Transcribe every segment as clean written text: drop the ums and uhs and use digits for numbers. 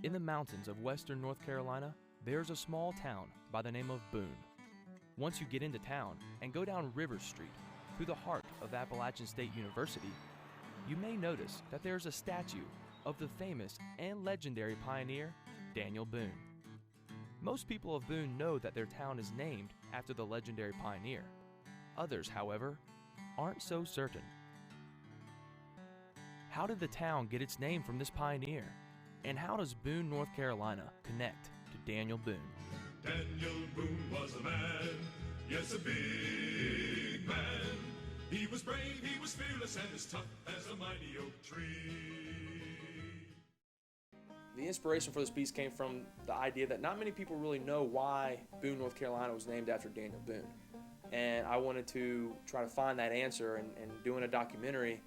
In the mountains of western North Carolina, there's a small town by the name of Boone. Once you get into town and go down River Street through the heart of Appalachian State University, you may notice that there's a statue of the famous and legendary pioneer, Daniel Boone. Most people of Boone know that their town is named after the legendary pioneer. Others, however, aren't so certain. How did the town get its name from this pioneer? And how does Boone, North Carolina connect to Daniel Boone? Daniel Boone was a man, yes, a big man. He was brave, he was fearless, and as tough as a mighty oak tree. The inspiration for this piece came from the idea that not many people really know why Boone, North Carolina was named after Daniel Boone. And I wanted to try to find that answer, and doing a documentary,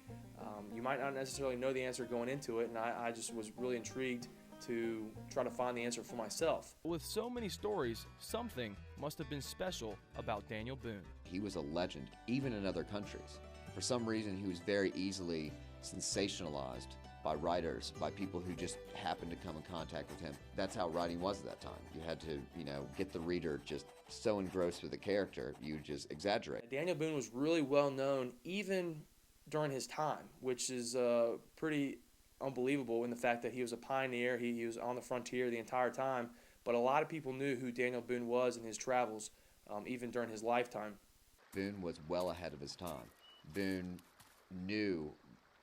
you might not necessarily know the answer going into it, and I just was really intrigued to try to find the answer for myself. With so many stories, something must have been special about Daniel Boone. He was a legend, even in other countries. For some reason, he was very easily sensationalized by writers, by people who just happened to come in contact with him. That's how writing was at that time. You had to, get the reader just so engrossed with the character, you just exaggerate. Daniel Boone was really well known even during his time, which is pretty unbelievable in the fact that he was a pioneer. He was on the frontier the entire time, but a lot of people knew who Daniel Boone was in his travels, even during his lifetime. Boone was well ahead of his time. Boone knew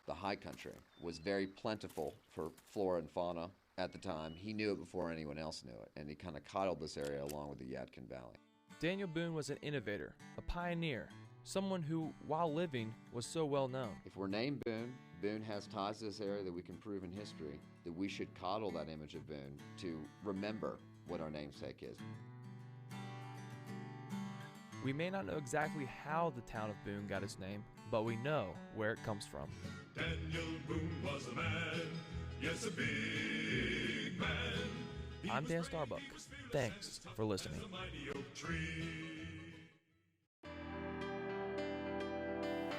the high country was very plentiful for flora and fauna at the time. He knew it before anyone else knew it, and he kind of coddled this area along with the Yadkin Valley. Daniel Boone was an innovator, a pioneer, someone who, while living, was so well known. If we're named Boone, Boone has ties to this area that we can prove in history, that we should coddle that image of Boone to remember what our namesake is. We may not know exactly how the town of Boone got its name, but we know where it comes from. Daniel Boone was a man, yes, a big man. I'm Dan Starbuck. Thanks for listening.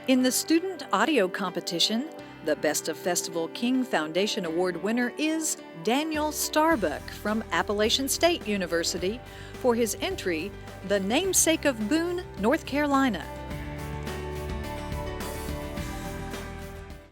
In the student audio competition, the Best of Festival King Foundation Award winner is Daniel Starbuck from Appalachian State University for his entry, The Namesake of Boone, North Carolina.